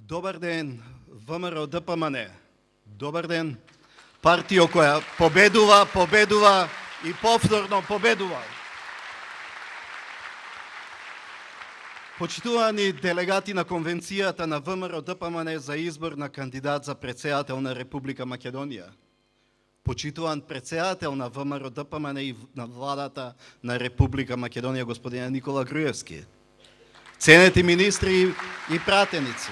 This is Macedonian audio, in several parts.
Добар ден, ВМРО ДПМН. Добар ден, партија која победува и повторно победува. Почитувани делегати на Конвенцијата на ВМРО ДПМН за избор на кандидат за председател на Република Македонија. Почитуван председател на ВМРО ДПМН и на владата на Република Македонија, господин Никола Груевски. Ценети министри и пратеници.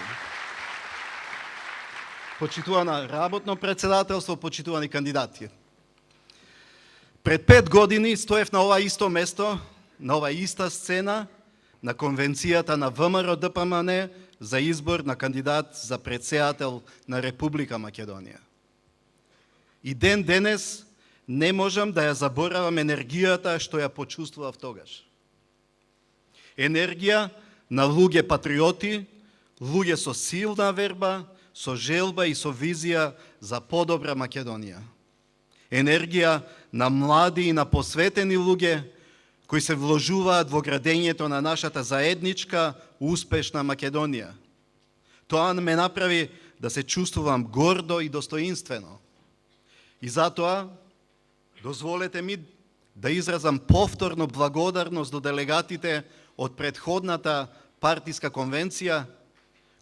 Почитувано работно председателство, почитувани кандидати. Пред 5 години стоев на ова исто место, на ова иста сцена, на Конвенцијата на ВМРО ДПМН за избор на кандидат за председател на Република Македонија. И ден денес не можам да ја заборавам енергијата што ја почувствував тогаш. Енергија на луѓе патриоти, луѓе со силна верба, со желба и со визија за подобра Македонија. Енергија на млади и на посветени луѓе кои се вложуваат во градењето на нашата заедничка, успешна Македонија. Тоа ме направи да се чувствувам гордо и достоинствено. И затоа, дозволете ми да изразам повторно благодарност до делегатите од претходната партиска конвенција,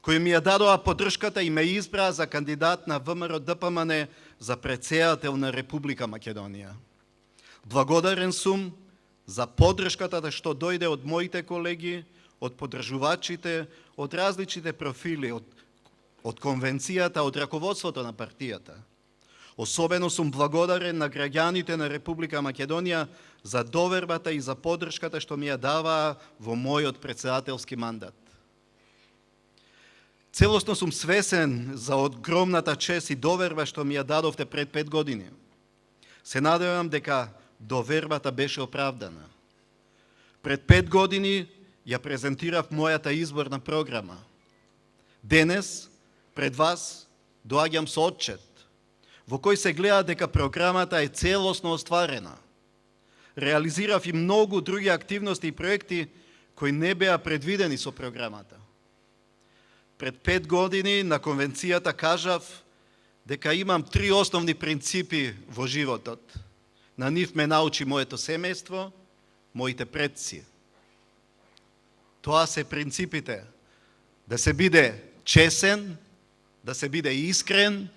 кои ми ја дадоа поддршката и ме избраа за кандидат на ВМРО ДПМН за председател на Република Македонија. Благодарен сум за поддршката што дојде од моите колеги, од поддржувачите, од различните профили, од конвенцијата, од раководството на партијата. Особено сум благодарен на граѓаните на Република Македонија за довербата и за поддршката што ми ја даваа во мојот председателски мандат. Целосно сум свесен за огромната чест и доверба што ми ја дадовте пред 5 години. Се надевам дека довербата беше оправдана. Пред 5 години ја презентирав мојата изборна програма. Денес, пред вас, доаѓам со отчет, во кој се гледа дека програмата е целосно остварена. Реализирав и многу други активности и проекти кои не беа предвидени со програмата. Пред 5 години на конвенцијата кажав дека имам 3 основни принципи во животот. На нив ме научи моето семејство, моите предци. Тоа се принципите: да се биде чесен, да се биде искрен,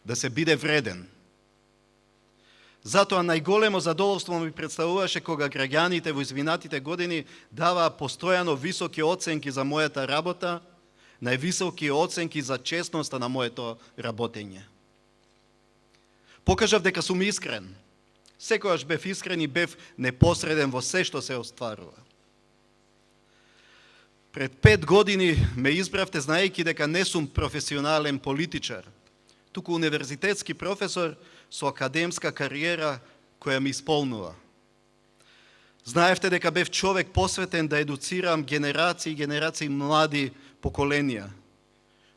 да се биде вреден. Затоа најголемо задоволство ми представуваше кога граѓаните во изминатите години даваа постојано високи оценки за мојата работа, највисоки оценки за честноста на моето работење. Покажав дека сум искрен. Секогаш бев искрен и бев непосреден во се што се остварува. Пред 5 години ме избравте знаејќи дека не сум професионален политичар, туку универзитетски професор со академска кариера која ми исполнува. Знаевте дека бев човек посветен да едуцирам генерации и генерации млади поколенија.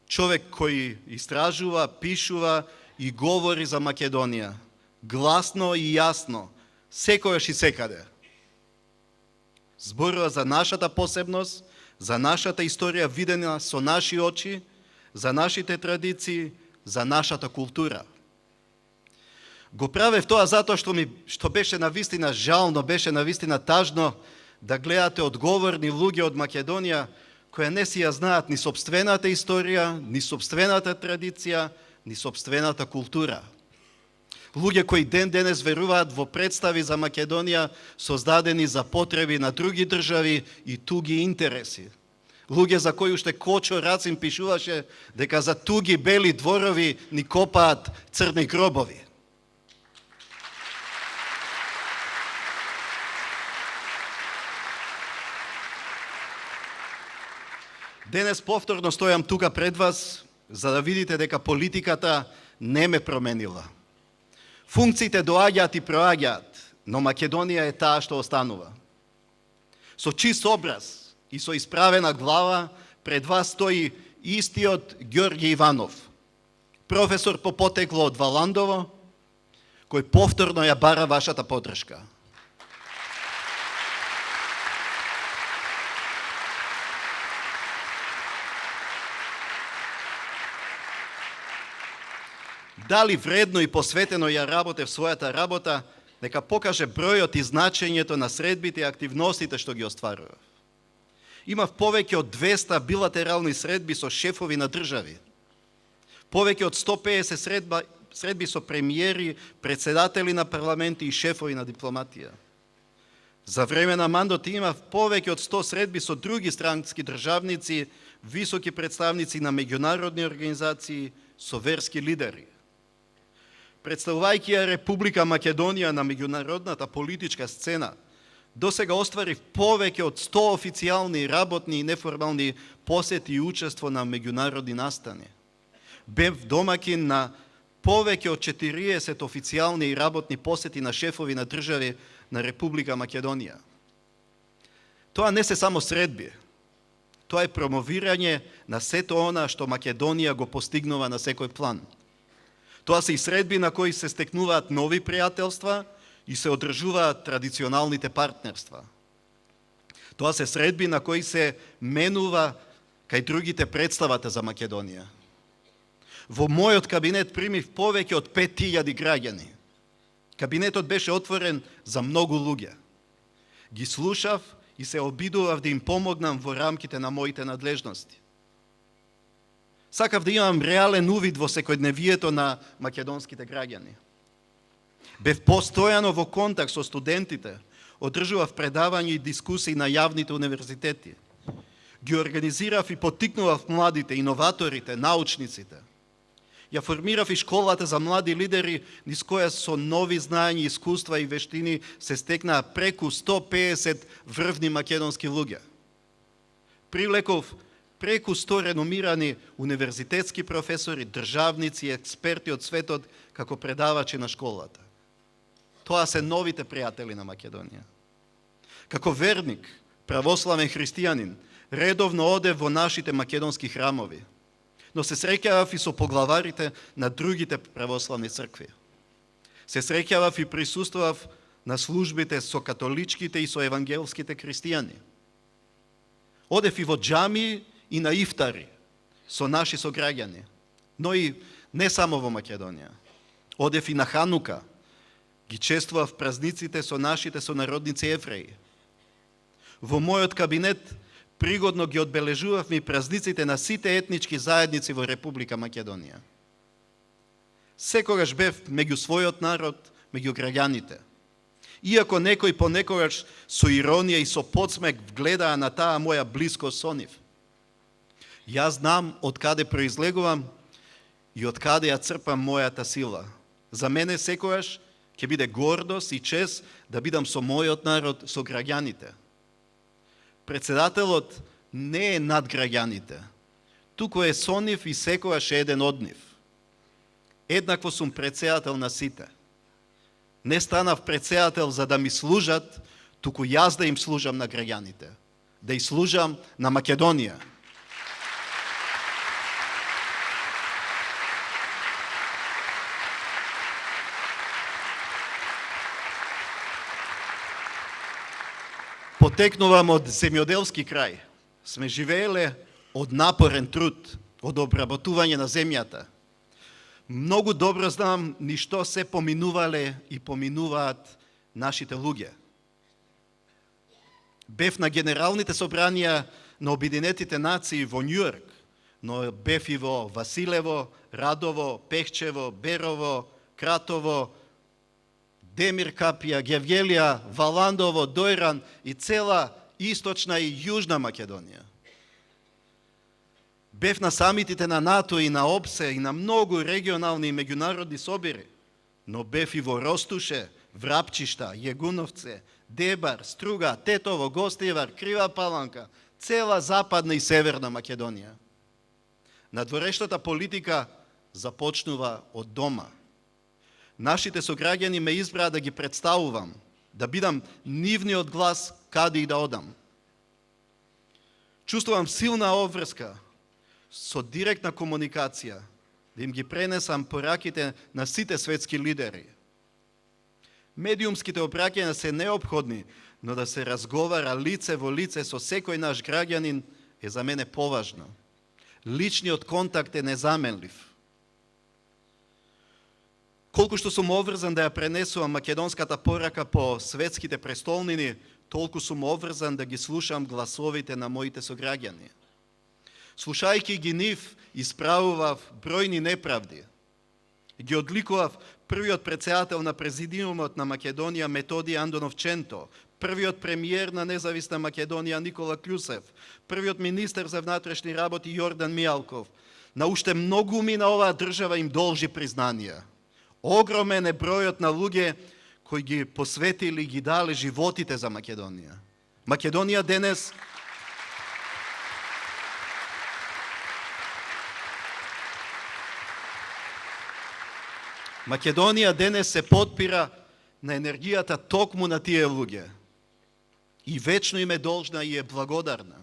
Човек кој истражува, пишува и говори за Македонија, гласно и јасно, секојаш и секаде. Зборува за нашата посебност, за нашата историја видена со наши очи, за нашите традиции, за нашата култура. Го правев тоа затоа што беше навистина жално, беше навистина тажно да гледате одговорни луѓе од Македонија која не си ја знаат ни сопствената историја, ни сопствената традиција, ни сопствената култура. Луѓе кои ден денес веруваат во представи за Македонија создадени за потреби на други држави и туги интереси. Луѓе за кои уште Кочо Рацин пишуваше дека за туги бели дворови ни копаат црни гробови. Денес повторно стојам тука пред вас за да видите дека политиката не ме променила. Функциите доаѓаат и проаѓаат, но Македонија е таа што останува. Со чист образ и со исправена глава пред вас стои истиот Ѓорѓе Иванов, професор по потекло од Валандово, кој повторно ја бара вашата поддршка. дали вредно и посветено ја работев својата работа, нека покаже бројот и значењето на средбите и активностите што ги остварував. Имав повеќе од 200 билатерални средби со шефови на држави. Повеќе од 150 средби со премиери, председатели на парламенти и шефови на дипломатија. За време на мандат имав повеќе од 100 средби со други странски државници, високи представници на меѓународни организации, со верски лидери. Представувајќи ја Република Македонија на меѓународната политичка сцена, досега остварив повеќе од 100 официјални, работни и неформални посети и учество на меѓународни настани. Бев домакин на повеќе од 40 официјални и работни посети на шефови на држави на Република Македонија. Тоа не се само средби, тоа е промовирање на сето она што Македонија го постигнува на секој план. Тоа се и средби на кои се стекнуваат нови пријателства и се одржуваат традиционалните партнерства. Тоа се средби на кои се менува кај другите представата за Македонија. Во мојот кабинет примив повеќе од 5000 граѓани. Кабинетот беше отворен за многу луѓе. Ги слушав и се обидував да им помогнам во рамките на моите надлежности. Сакав да имам реален увид во секојдневието на македонските граѓани. Бев постојано во контакт со студентите, одржував предавања и дискусии на јавните универзитети. Ги организирав и поттикнував младите, иноваторите, научниците. Ја формирав и школата за млади лидери, низ која со нови знаења, искуства и вештини се стекнаа преку 150 врвни македонски луѓе. Привлеков преку 100 реномирани универзитетски професори, државници и експерти од светот како предавачи на школата. Тоа се новите пријатели на Македонија. Како верник, православен христијанин, редовно одев во нашите македонски храмови, но се среќавав и со поглаварите на другите православни цркви. Се среќавав и присуствував на службите со католичките и со евангелските христијани. Одев и во џами и на ифтари со наши сограѓани, но и не само во Македонија. Одев и на Ханука, ги чествував празниците со нашите сонародници евреи. Во мојот кабинет пригодно ги одбележувавме и празниците на сите етнички заедници во Република Македонија. Секогаш бев меѓу својот народ, меѓу граѓаните. Иако некој понекогаш со иронија и со подсмех гледаа на таа моја близкост со нив. Јас знам од каде произлегувам и од каде ја црпам мојата сила. За мене секогаш ќе биде гордост и чест да бидам со мојот народ, со граѓаните. Председателот не е над граѓаните, туку е со нив и секогаш е еден од нив. Еднакво сум председател на сите. Не станав председател за да ми служат, туку јас да им служам на граѓаните, да и служам на Македонија. Потекнувам од земјоделски крај. Сме живееле од напорен труд, од обработување на земјата. Многу добро знам ни што се поминувале и поминуваат нашите луѓе. Бев на генералните собранија на Обединетите нации во Њујорк, но бев и во Василево, Радово, Пехчево, Берово, Кратово, Демир Капија, Гевгелија, Валандово, Дојран и цела источна и јужна Македонија. Бев на самитите на НАТО и на ОБСЕ и на многу регионални и меѓународни собири, но бев и во Ростуше, Врапчишта, Јегуновце, Дебар, Струга, Тетово, Гостивар, Крива Паланка, цела западна и северна Македонија. Надворешната политика започнува од дома. Нашите сограѓани ме избраа да ги представувам, да бидам нивниот глас каде и да одам. Чувствувам силна обврска со директна комуникација, да им ги пренесам пораките на сите светски лидери. Медиумските обраќања се неопходни, но да се разговара лице во лице со секој наш граѓанин е за мене поважно. Личниот контакт е незаменлив. Колку што сум обврзан да ја пренесувам македонската порака по светските престолнини, толку сум обврзан да ги слушам гласовите на моите сограѓани. Слушајќи ги нив, исправував бројни неправди. Ги одликував првиот председател на Президиумот на Македонија Методи Андонов Ченто, првиот премиер на независна Македонија Никола Кљусев, првиот министер за внатрешни работи Јордан Мијалков. На уште многуми на оваа држава им должи признание. Огромен е бројот на луѓе кои ги посветили, ги дали животите за Македонија. Македонија денес се потпира на енергијата токму на тие луѓе. И вечно им е должна и е благодарна.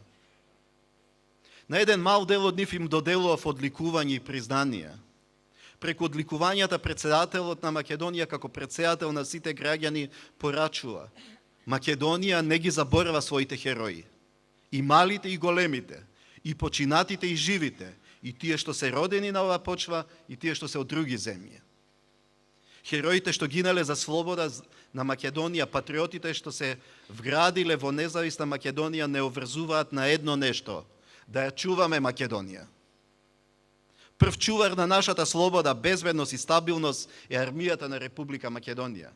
На еден мал дел од нив им доделував одликување и признанија. Преку одликувањата председателот на Македонија како председател на сите граѓани порачува: Македонија не ги заборава своите херои. И малите и големите, и починатите и живите, и тие што се родени на оваа почва, и тие што се од други земји. Хероите што гинале за слобода на Македонија, патриотите што се вградиле во независна Македонија не обврзуваат на едно нешто: да ја чуваме Македонија. Прв чувар на нашата слобода, безбедност и стабилност е армијата на Република Македонија.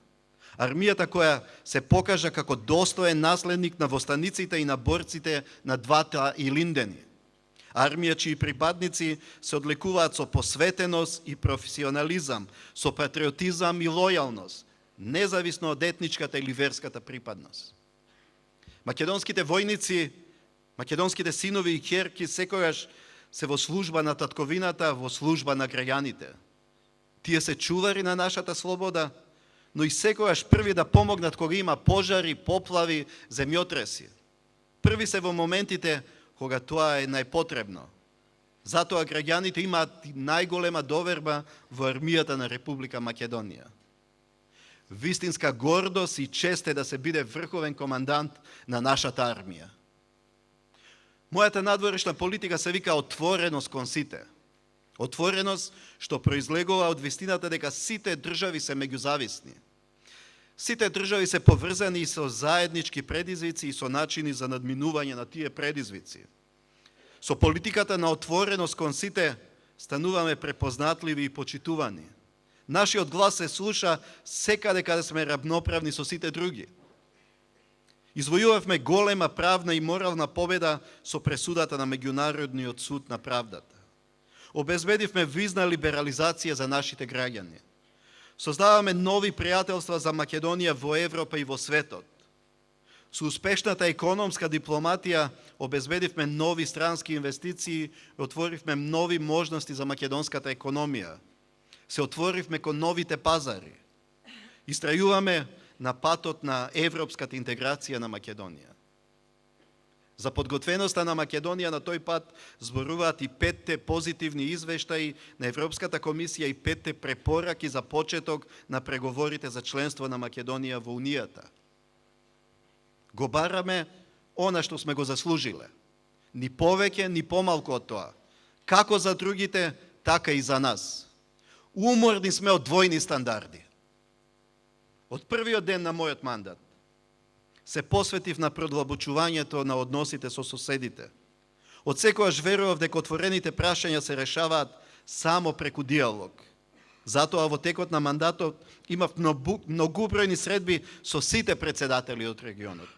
Армијата која се покажа како достоен наследник на востаниците и на борците на двата Илиндени. Армија чии припадници се одликуваат со посветеност и професионализам, со патриотизам и лојалност, независно од етничката или верската припадност. Македонските војници, македонските синови и ќерки секогаш се во служба на татковината, во служба на граѓаните. Тие се чувари на нашата слобода, но и секогаш први да помогнат кога има пожари, поплави, земјотреси. Први се во моментите кога тоа е најпотребно. Затоа граѓаните имаат најголема доверба во армијата на Република Македонија. Вистинска гордост и чест е да се биде врховен командант на нашата армија. Мојата надворешна политика се вика отвореност кон сите. Отвореност што произлегува од вистината дека сите држави се меѓузависни. Сите држави се поврзани со заеднички предизвици и со начини за надминување на тие предизвици. Со политиката на отвореност кон сите стануваме препознатливи и почитувани. Нашиот глас се слуша секаде каде сме равноправни со сите други. Извојувавме голема правна и морална победа со пресудата на Меѓународниот суд на правдата. Обезбедивме визна либерализација за нашите граѓани. Создаваме нови пријателства за Македонија во Европа и во светот. Со успешната економска дипломатија обезбедивме нови странски инвестиции и отворивме нови можности за македонската економија. Се отворивме кон новите пазари. Истрајуваме на патот на европската интеграција на Македонија. За подготвеноста на Македонија на тој пат зборуваат и 5 позитивни извештаи на Европската комисија и 5 препораки за почеток на преговорите за членство на Македонија во Унијата. Го бараме она што сме го заслужиле. Ни повеќе, ни помалку од тоа. Како за другите, така и за нас. Уморни сме од двојни стандарди. Од првиот ден на мојот мандат се посветив на продлабочувањето на односите со соседите. Од секојаш верував дека отворените прашања се решаваат само преку диалог. Затоа во текот на мандатот имав многубројни средби со сите председатели од регионот.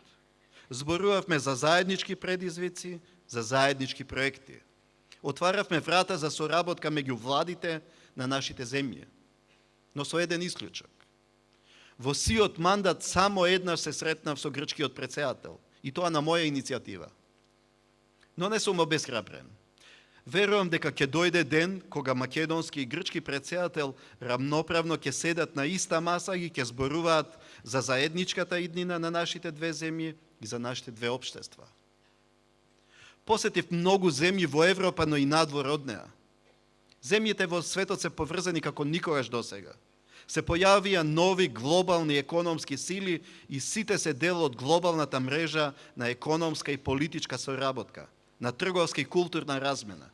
Зборувавме за заеднички предизвици, за заеднички проекти. Отваравме врата за соработка меѓу владите на нашите земји. Но со еден исклучок. Во сиот мандат само еднаш се сретнав со грчкиот председател, и тоа на моја иницијатива. Но не сум обесхрабрен. Верувам дека ќе дојде ден кога македонски и грчки председател рамноправно ќе седат на иста маса и ќе зборуваат за заедничката иднина на нашите две земји и за нашите две општества. Посетив многу земји во Европа, но и надвор од неа. Земјите во светот се поврзани како никогаш досега. Се појавија нови глобални економски сили и сите се дел од глобалната мрежа на економска и политичка соработка, на трговска и културна размена.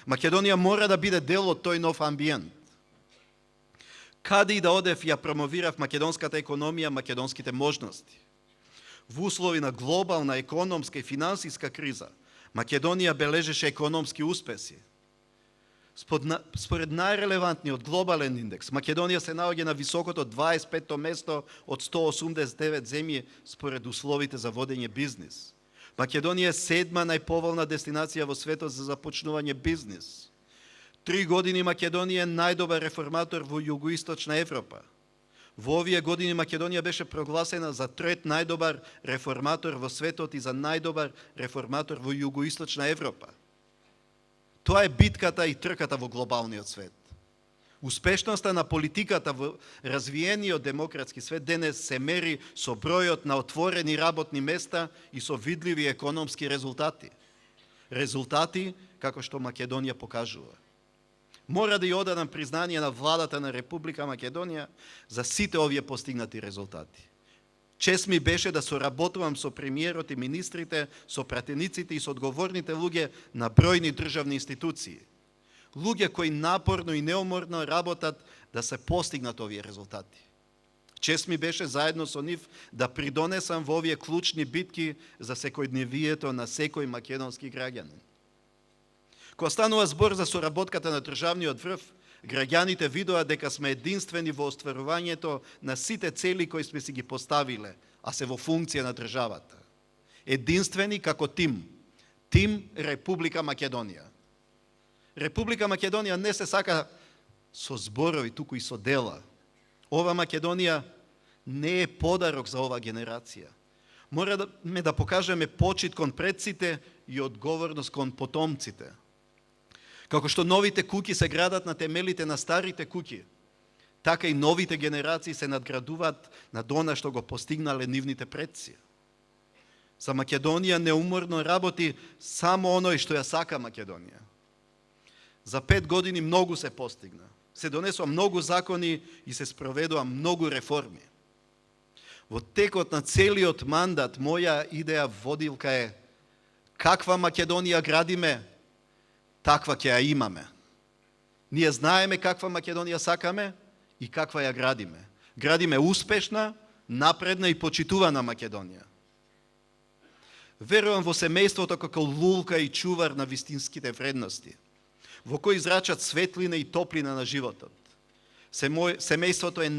Македонија мора да биде дел од тој нов амбиент. Каде и да одев, ја промовирав македонската економија, македонските можности. Во услови на глобална економска и финансиска криза, Македонија бележеше економски успеси. Според најрелевантниот глобален индекс, Македонија се наоѓа на високото 25-то место од 189 земји според условите за водење бизнис. Македонија е 7-ма најповолна дестинација во светот за започнување бизнис. 3 години Македонија е најдобар реформатор во југоисточна Европа. Во овие години Македонија беше прогласена за 3 најдобар реформатор во светот и за најдобар реформатор во југоисточна Европа. Тоа е битката и трката во глобалниот свет. Успешноста на политиката во развиениот демократски свет денес се мери со бројот на отворени работни места и со видливи економски резултати. Резултати како што Македонија покажува. Мора да ја одадам признание на владата на Република Македонија за сите овие постигнати резултати. Чест ми беше да соработувам со премиерот и министрите, со пратениците и со одговорните луѓе на бројни државни институции. Луѓе кои напорно и неуморно работат да се постигнат овие резултати. Чест ми беше заедно со нив да придонесам во овие клучни битки за секојдневието на секој македонски граѓанин. Кога станува збор за соработката на државниот врв, граѓаните видоа дека сме единствени во остварувањето на сите цели кои сме си ги поставиле, а се во функција на државата. Единствени како тим. Тим Република Македонија. Република Македонија не се сака со зборови, туку и со дела. Ова Македонија не е подарок за ова генерација. Мораме да покажеме почит кон предците и одговорност кон потомците. Како што новите куќи се градат на темелите на старите куќи, така и новите генерации се надградуваат над она што го постигнале нивните предци. За Македонија неуморно работи само оној што ја сака Македонија. За 5 години многу се постигна. Се донесоа многу закони и се спроведоа многу реформи. Во текот на целиот мандат моја идеја водилка е: каква Македонија градиме, таква ќе ја имаме. Ние знаеме каква Македонија сакаме и каква ја градиме. Градиме успешна, напредна и почитувана Македонија. Верувам во семејството како лулка и чувар на вистинските вредности, во кој израчат светлина и топлина на животот. Семејството е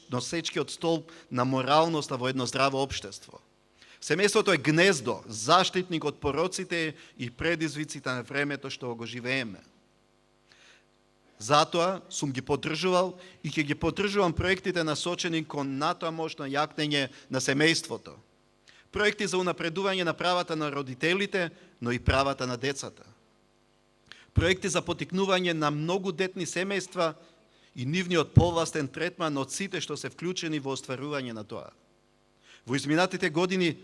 носечкиот столб на моралноста во едно здраво општество. Семејството е гнездо, заштитник од пороците и предизвиците на времето што го живееме. Затоа сум ги поддржувал и ќе ги поддржувам проектите насочени кон натамошно јакнење на семејството. Проекти за унапредување на правата на родителите, но и правата на децата. Проекти за потикнување на многу детни семејства и нивниот повластен третман од сите што се вклучени во остварување на тоа. Во изминатите години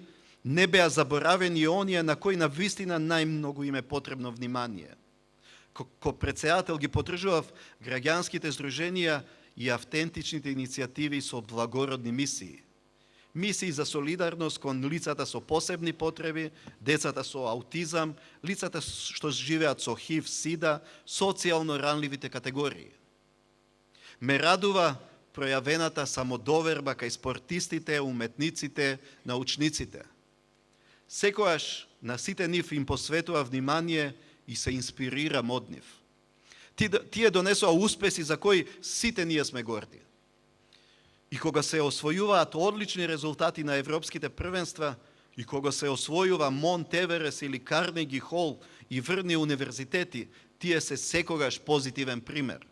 не беа заборавени оние на кои навистина најмногу им е потребно внимание. Ко председател ги поддржував граѓанските здруженија и автентичните иницијативи со благородни мисии. Мисии за солидарност кон лицата со посебни потреби, децата со аутизам, лицата што живеат со ХИВ, СИДА, социјално ранливите категории. Ме радува пројавената самодоверба кај спортистите, уметниците, научниците. Секојаш на сите нив им посветува внимание и се инспирирам од нив. Тие донесоа успеси за кои сите ние сме горди. И кога се освојуваат одлични резултати на европските првенства, и кога се освојува Монт Еверест или Карнеги Хол и врни универзитети, тие се секогаш позитивен пример.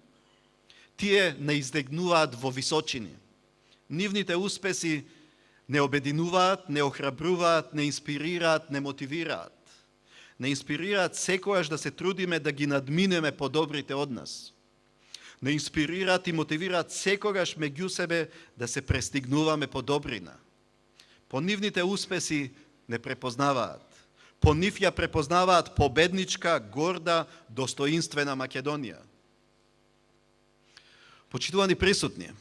Тие не издигнуваат во височини. Нивните успеси не обединуваат, не охрабруваат, не инспирираат, не мотивираат. Не инспирираат секојаш да се трудиме да ги надминеме подобрите од нас. Не инспирираат и мотивираат секогаш меѓу себе да се престигнуваме по добрина. По нивните успеси не препознаваат. По нив ја препознаваат победничка, горда, достоинствена Македонија. Почитувани присутни,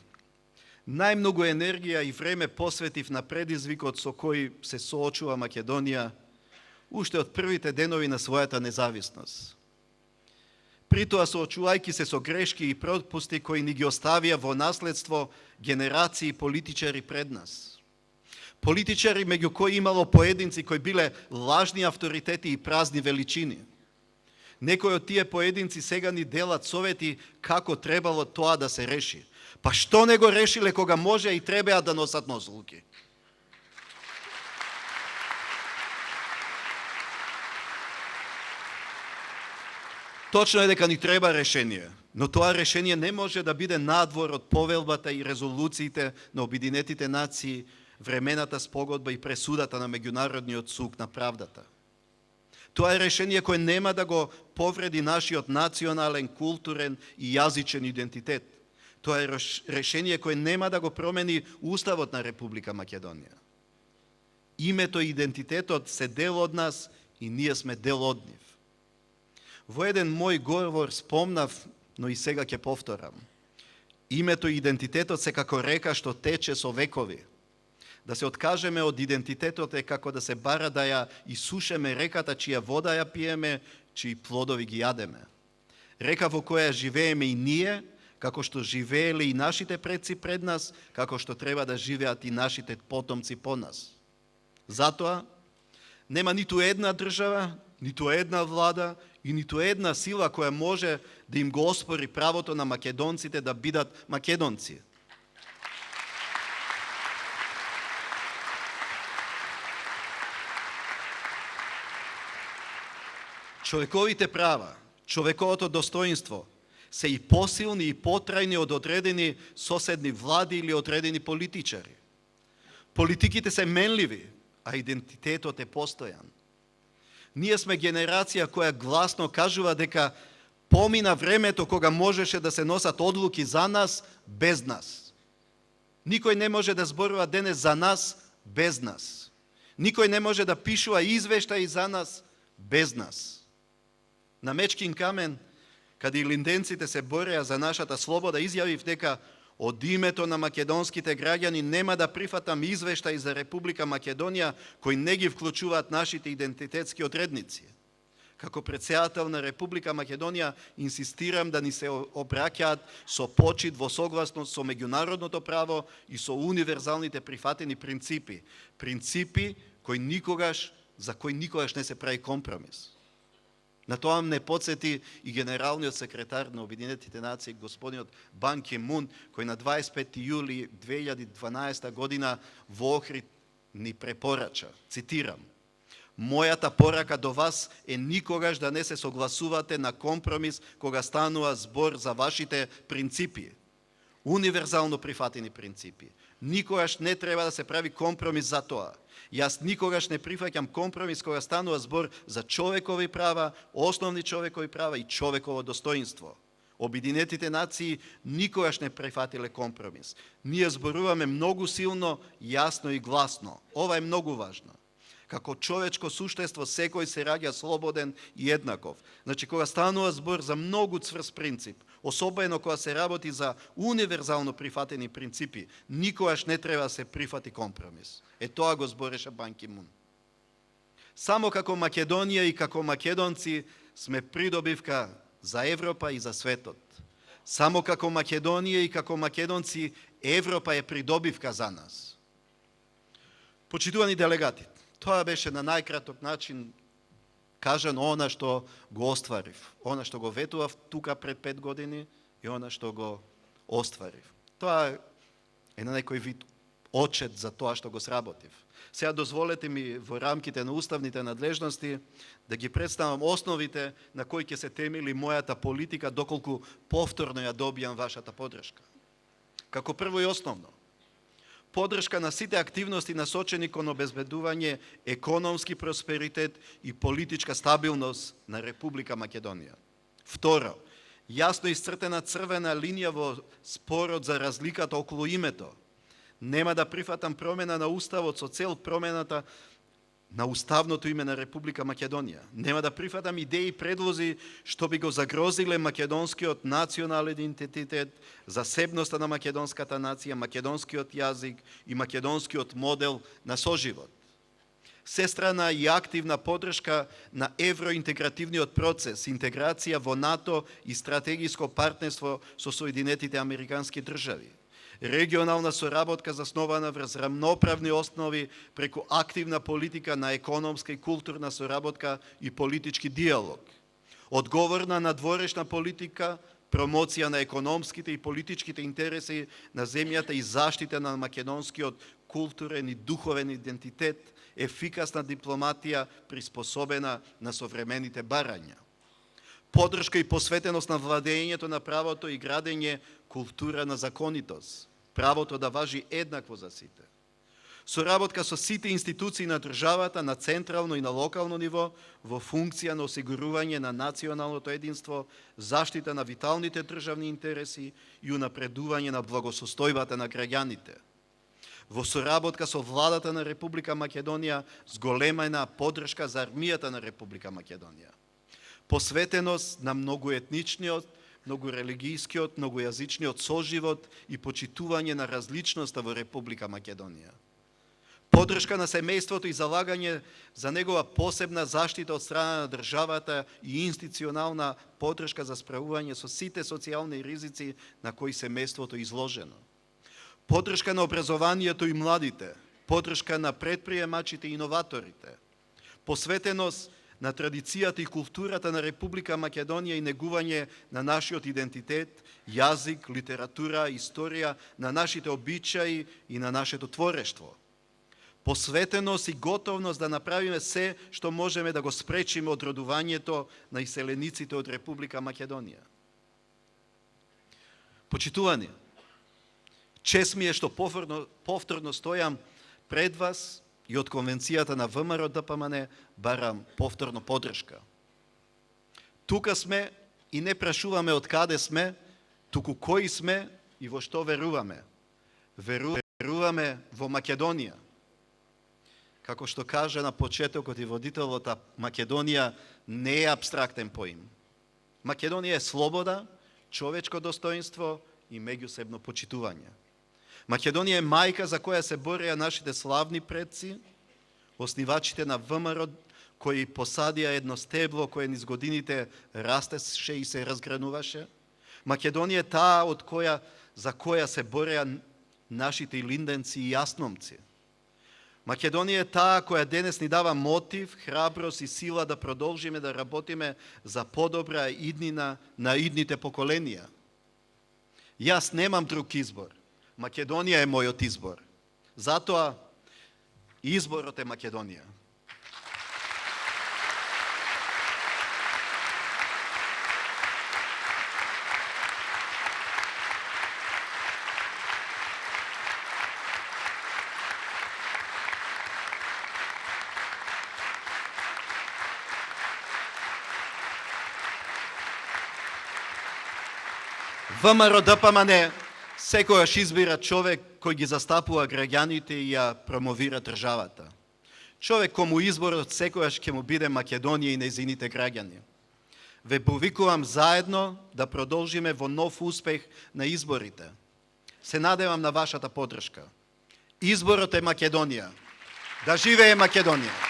најмногу енергија и време посветив на предизвикот со кој се соочува Македонија уште од првите денови на својата независност. притоа соочувајќи се со грешки и пропусти кои ни ги оставија во наследство генерации политичари пред нас. Политичари меѓу кои имало поединци кои биле лажни авторитети и празни величини. Некои од тие поединци сега ни делат совети како требало тоа да се реши. Па што не го решиле кога може и требеа да носат носилки? Точно е дека ни треба решение, но тоа решение не може да биде надвор од повелбата и резолуциите на Обединетите нации, времената спогодба и пресудата на меѓународниот суд на правдата. Тоа е решение кое нема да го повреди нашиот национален, културен и јазичен идентитет. Тоа е решение кое нема да го промени Уставот на Република Македонија. Името и идентитетот се дел од нас и ние сме дел од нив. Во еден мој говор спомнав, но и сега ќе повторам. Името и идентитетот се како река што тече со векови. Да се откажеме од идентитетот е како да се бара да ја исушеме реката чија вода ја пиеме, чии плодови ги јадеме. Река во која живееме и ние, како што живееле и нашите предци пред нас, како што треба да живеат и нашите потомци по нас. Затоа, нема ниту една држава, ниту една влада и ниту една сила која може да им го оспори правото на македонците да бидат македонци. Човековите права, човековото достоинство се и посилни и потрајни од одредени соседни влади или одредени политичари. Политиките се менливи, а идентитетот е постојан. Ние сме генерација која гласно кажува дека помина времето кога можеше да се носат одлуки за нас без нас. Никој не може да зборува денес за нас без нас. Никој не може да пишува извештаи за нас без нас. На Мечкин камен, каде линденците се бореа за нашата слобода, изјавив дека од името на македонските граѓани нема да прифатам извештаи за Република Македонија кои не ги вклучуваат нашите идентитетски одредници. Како председател на Република Македонија инсистирам да ни се обраќаат со почит во согласност со меѓународното право и со универзалните прифатени принципи. Принципи за кои никогаш не се прави компромис. На тоа не подсети и генералниот секретар на Обединетите нации, господинот Бан Ки Мун, кој на 25. јули 2012 година во Охрид ни препорача, цитирам: "Мојата порака до вас е никогаш да не се согласувате на компромис кога станува збор за вашите принципи, универзално прифатени принципи. Никогаш не треба да се прави компромис за тоа. Јас никогаш не прифаќам компромис кога станува збор за човекови права, основни човекови права и човеково достоинство. Обединетите нации никогаш не прифатиле компромис. Ние зборуваме многу силно, јасно и гласно. Ова е многу важно. Како човечко суштество секој се раѓа слободен и еднаков. Значи, кога станува збор за многу цврст принцип, особено кога се работи за универзално прифатени принципи, никогаш не треба да се прифати компромис. Е тоа го збореше Бан Ки Мун. Само како Македонија и како македонци сме придобивка за Европа и за светот. Само како Македонија и како македонци Европа е придобивка за нас. Почитувани делегати, тоа беше на најкраток начин кажано она што го остварив, она што го ветував тука пред 5 години и она што го остварив. Тоа е на некој вид отчет за тоа што го сработив. Сега дозволете ми во рамките на уставните надлежности да ги представам основите на кои ќе се темели мојата политика доколку повторно ја добијам вашата поддршка. Како прво и основно, поддршка на сите активности насочени кон обезбедување економски просперитет и политичка стабилност на Република Македонија. Второ, јасно исцртена црвена линија во спорот за разликата околу името. Нема да прифатам промена на Уставот со цел промената на уставното име на Република Македонија. Нема да прифатам идеи и предлози што би го загрозиле македонскиот национален идентитет, засебноста на македонската нација, македонскиот јазик и македонскиот модел на соживот. всестрана и активна поддршка на евроинтегративниот процес, интеграција во НАТО и стратегиско партнерство со Соединетите Американски држави. Регионална соработка заснована врз рамноправни основи преку активна политика на економска и културна соработка и политички диалог. Одговорна надворешна политика, промоција на економските и политичките интереси на земјата и заштита на македонскиот културен и духовен идентитет, ефикасна дипломатија приспособена на современите барања. Поддршка и посветеност на владењето на правото и градење култура на законитост, правото да важи еднакво за сите. Соработка со сите институции на државата на централно и на локално ниво во функција на осигурување на националното единство, заштита на виталните државни интереси и унапредување на благосостојбата на граѓаните. Во соработка со владата на Република Македонија, зголемена поддршка за армијата на Република Македонија. Посветеност на многоетничниот, многорелигијскиот, многојазичниот соживот и почитување на различноста во Република Македонија. Поддршка на семејството и залагање за негова посебна заштита од страна на државата и институционална поддршка за справување со сите социјални ризици на кои семејството е изложено. Поддршка на образованието и младите, поддршка на предприемачите и иноваторите, посветеност на традицијата и културата на Република Македонија и негување на нашиот идентитет, јазик, литература, историја, на нашите обичаи и на нашето творештво. Посветеност и готовност да направиме се што можеме да го спречиме одродувањето на иселениците од Република Македонија. Почитувани, чест ми е што повторно стојам пред вас и од Конвенцијата на ВМРО-ДПМН барам повторно поддршка. Тука сме и не прашуваме од каде сме, туку кои сме и во што веруваме. Веруваме во Македонија. Како што кажа на почетокот и водителот, Македонија не е абстрактен поим. Македонија е слобода, човечко достоинство и меѓусебно почитување. Македонија е мајка за која се бореа нашите славни предци, оснивачите на ВМРО, кои посадија едно стебло кое низ годините растеше и се разгрануваше. Македонија е таа за која се бореа нашите илинденци и јасномци. Македонија е таа која денес ни дава мотив, храброст и сила да продолжиме да работиме за подобра иднина на идните поколенија. Јас немам друг избор. Македонија е мојот избор. Затоа изборот е Македонија. ВМРО-ДПМН секојаш избира човек кој ги застапува граѓаните и ја промовира државата. Човек кому изборот секојаш ќе му биде Македонија и нејзините граѓани. Ве повикувам заедно да продолжиме во нов успех на изборите. Се надевам на вашата поддршка. Изборот е Македонија. Да живее Македонија!